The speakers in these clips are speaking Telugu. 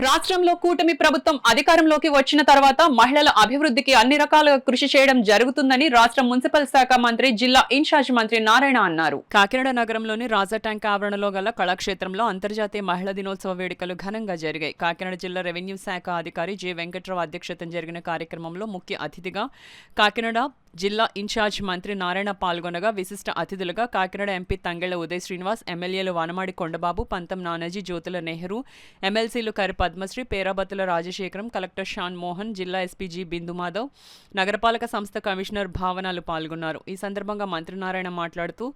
రాష్ట్రంలో కూటమి ప్రభుత్వం అధికారంలోకి వచ్చిన తర్వాత మహిళల అభివృద్ధికి అన్ని రకాలుగా కృషి చేయడం జరుగుతుందని రాష్ట్ర మున్సిపల్ శాఖ మంత్రి జిల్లా ఇన్ఛార్జ్ మంత్రి నారాయణ అన్నారు. కాకినాడ నగరంలోని రాజా ట్యాంక్ ఆవరణలో గల కళాక్షేత్రంలో అంతర్జాతీయ మహిళా దినోత్సవ వేడుకలు ఘనంగా జరిగాయి. కాకినాడ జిల్లా రెవెన్యూ శాఖ అధికారి జె వెంకట్రావు అధ్యక్షతన జరిగిన కార్యక్రమంలో ముఖ్య అతిథిగా కాకినాడ జిల్లా ఇన్ఛార్జ్ మంత్రి నారాయణ పాల్గొనగా విశిష్ట అతిథులుగా కాకినాడ ఎంపీ తంగెళ్ల ఉదయ్ శ్రీనివాస్, ఎమ్మెల్యేలు వనమాడి కొండబాబు, పంతం నానాజీ, జ్యోతుల నెహ్రూ, ఎమ్మెల్సీలు కరి పద్మశ్రీ, పేరాబత్తుల రాజశేఖరం, కలెక్టర్ షాన్ మోహన్, జిల్లా ఎస్పీ జి బిందుమాధవ్, నగరపాలక సంస్థ కమిషనర్ భావనాలు పాల్గొన్నారు. ఈ సందర్భంగా మంత్రి నారాయణ మాట్లాడుతూ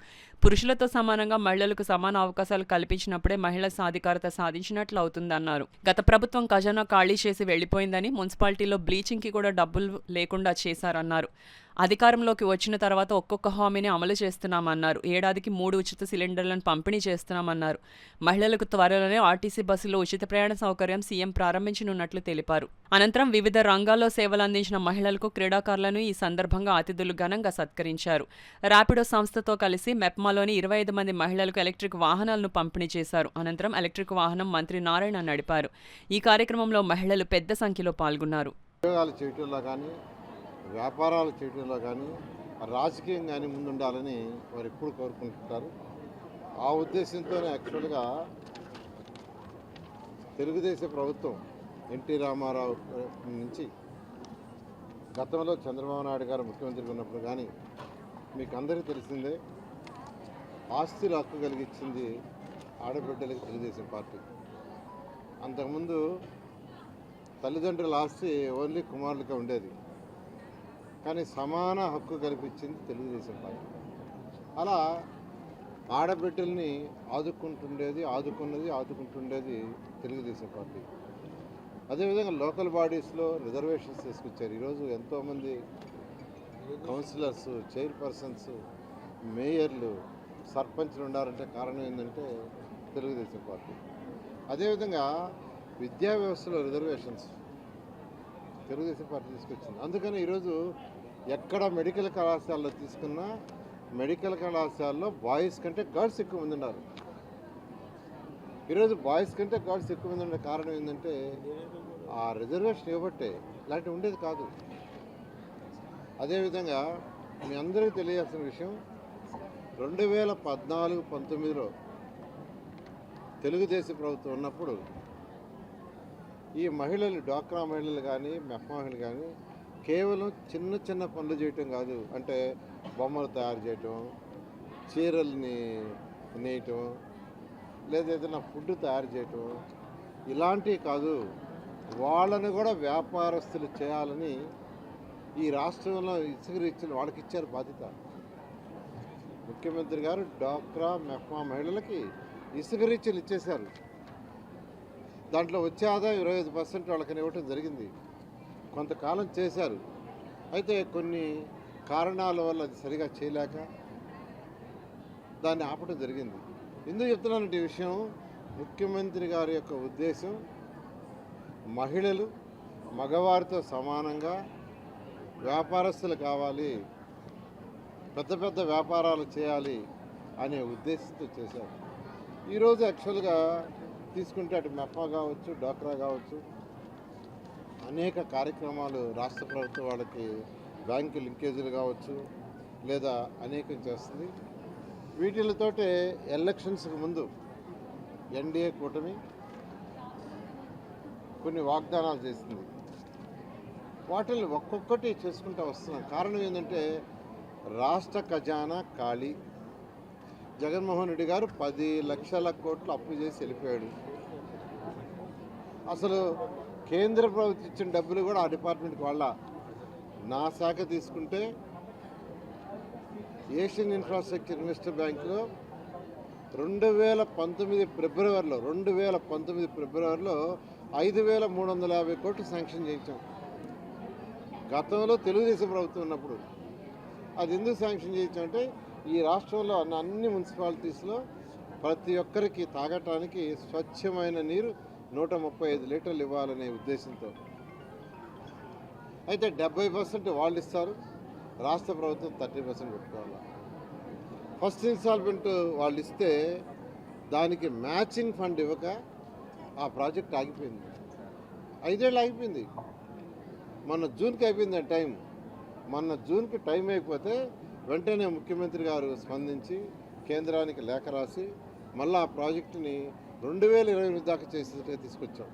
పురుషులతో సమానంగా మహిళలకు సమాన అవకాశాలు కల్పించినప్పుడే మహిళా సాధికారత సాధించినట్లు అవుతుందన్నారు. గత ప్రభుత్వం ఖజానా ఖాళీ చేసి వెళ్లిపోయిందని, మున్సిపాలిటీలో బ్లీచింగ్ కి కూడా డబ్బులు లేకుండా చేశారన్నారు. అధికారంలోకి వచ్చిన తర్వాత ఒక్కొక్క హామీని అమలు చేస్తున్నామన్నారు. ఏడాదికి 3 ఉచిత సిలిండర్లను పంపిణీ చేస్తున్నామన్నారు. మహిళలకు త్వరలోనే ఆర్టీసీ బస్సులో ఉచిత ప్రయాణ సౌకర్యం సీఎం ప్రారంభించనున్నట్లు తెలిపారు. అనంతరం వివిధ రంగాల్లో సేవలు అందించిన మహిళలకు, క్రీడాకారులను ఈ సందర్భంగా అతిథులు ఘనంగా సత్కరించారు. ర్యాపిడో సంస్థతో కలిసి మెప్మాలోని 25 మంది మహిళలకు ఎలక్ట్రిక్ వాహనాలను పంపిణీ చేశారు. అనంతరం ఎలక్ట్రిక్ వాహనం మంత్రి నారాయణ నడిపారు. ఈ కార్యక్రమంలో మహిళలు పెద్ద సంఖ్యలో పాల్గొన్నారు. వ్యాపారాలు చేయడంలో కానీ రాజకీయం కానీ ముందుండాలని వారు ఎప్పుడు కోరుకుంటుంటారు. ఆ ఉద్దేశంతోనే యాక్చువల్గా తెలుగుదేశం ప్రభుత్వం ఎన్టీ రామారావు నుంచి గతంలో చంద్రబాబు నాయుడు గారు ముఖ్యమంత్రిగా ఉన్నప్పుడు కానీ మీకు అందరికీ తెలిసిందే, ఆస్తులు హక్కు కలిగించింది ఆడబిడ్డలకి తెలుగుదేశం పార్టీ. అంతకుముందు తల్లిదండ్రుల ఆస్తి ఓన్లీ కుమారులకే ఉండేది, కానీ సమాన హక్కు కల్పించింది తెలుగుదేశం పార్టీ. అలా ఆడబిడ్డల్ని ఆదుకుంటుండేది తెలుగుదేశం పార్టీ. అదేవిధంగా లోకల్ బాడీస్లో రిజర్వేషన్స్ తీసుకొచ్చారు. ఈరోజు ఎంతోమంది కౌన్సిలర్స్, చైర్పర్సన్స్, మేయర్లు, సర్పంచ్లు ఉండాలంటే కారణం ఏంటంటే తెలుగుదేశం పార్టీ. అదేవిధంగా విద్యా వ్యవస్థలో రిజర్వేషన్స్ తెలుగుదేశం పార్టీ తీసుకొచ్చింది. అందుకని ఈరోజు ఎక్కడ మెడికల్ కళాశాలలో తీసుకున్నా మెడికల్ కళాశాలలో బాయ్స్ కంటే గర్ల్స్ ఎక్కువ మంది ఉన్నారు. ఈరోజు బాయ్స్ కంటే గర్ల్స్ ఎక్కువ మంది ఉండే కారణం ఏంటంటే ఆ రిజర్వేషన్ ఇవ్వబట్టే, ఇలాంటివి ఉండేది కాదు. అదేవిధంగా మీ అందరికీ తెలియాల్సిన విషయం, 2014-19లో తెలుగుదేశం ప్రభుత్వం ఉన్నప్పుడు ఈ మహిళలు, డ్వాక్రా మహిళలు కానీ మెఫ్ మహిళలు కానీ కేవలం చిన్న పనులు చేయటం కాదు, అంటే బొమ్మలు తయారు చేయటం, చీరల్ని నేయటం, లేదా ఏదైనా ఫుడ్ తయారు చేయటం, ఇలాంటివి కాదు, వాళ్ళని కూడా వ్యాపారస్తులు చేయాలని ఈ రాష్ట్రంలో ఇచ్చిన వాళ్ళకి ఇచ్చారు బాధ్యత. ముఖ్యమంత్రి గారు డ్వాక్రా మెఫ్మా మహిళలకి ఇసుక రీచ్లు ఇచ్చేశారు. దాంట్లో వచ్చే ఆదాయం 25% వాళ్ళకని ఇవ్వటం జరిగింది. కొంతకాలం చేశారు. అయితే కొన్ని కారణాల వల్ల అది సరిగా చేయలేక దాన్ని ఆపటం జరిగింది. ఎందుకు చెప్తున్నానంటే ఈ విషయం, ముఖ్యమంత్రి గారి యొక్క ఉద్దేశం మహిళలు మగవారితో సమానంగా వ్యాపారస్తులు కావాలి, పెద్ద వ్యాపారాలు చేయాలి అనే ఉద్దేశంతో చేశారు. ఈరోజు యాక్చువల్గా తీసుకుంటే అటు మెఫ్మా కావచ్చు, డ్వాక్రా కావచ్చు, అనేక కార్యక్రమాలు రాష్ట్ర ప్రభుత్వం వాళ్ళకి బ్యాంకు లింకేజీలు కావచ్చు, లేదా అనేకం చేస్తుంది. వీటితోటే ఎలక్షన్స్కి ముందు ఎన్డీఏ కూటమి కొన్ని వాగ్దానాలు చేసింది. వాటిని ఒక్కొక్కటి చేసుకుంటూ వస్తున్నాం. కారణం ఏంటంటే రాష్ట్ర ఖజానా ఖాళీ. జగన్మోహన్ రెడ్డి గారు 10 లక్షల కోట్లు అప్పు చేసి వెళ్ళిపోయాడు. అసలు కేంద్ర ప్రభుత్వం ఇచ్చిన డబ్బులు కూడా ఆ డిపార్ట్మెంట్కి వాళ్ళ. నా శాఖ తీసుకుంటే ఏషియన్ ఇన్ఫ్రాస్ట్రక్చర్ ఇన్వెస్టర్ బ్యాంకులో 2019 ఫిబ్రవరిలో 5,350 కోట్లు శాంక్షన్ చేయించాం. గతంలో తెలుగుదేశం ప్రభుత్వం ఉన్నప్పుడు. అది ఎందుకు శాంక్షన్ చేయించామంటే ఈ రాష్ట్రంలో అన్ని మున్సిపాలిటీస్లో ప్రతి ఒక్కరికి తాగటానికి స్వచ్ఛమైన నీరు 135 లీటర్లు ఇవ్వాలనే ఉద్దేశంతో. అయితే 70% వాళ్ళు ఇస్తారు, రాష్ట్ర ప్రభుత్వం 30% పెట్టుకోవాలి. ఫస్ట్ ఇన్స్టాల్మెంట్ వాళ్ళు ఇస్తే దానికి మ్యాచింగ్ ఫండ్ ఇవ్వక ఆ ప్రాజెక్ట్ ఆగిపోయింది. 5 ఏళ్ళు అయిపోయింది. మొన్న జూన్కి అయిపోయింది టైం. మొన్న జూన్కి టైం అయిపోతే వెంటనే ముఖ్యమంత్రి గారు స్పందించి కేంద్రానికి లేఖ రాసి మళ్ళీ ఆ ప్రాజెక్టుని 2028 దాకా చేసి తీసుకొచ్చాం.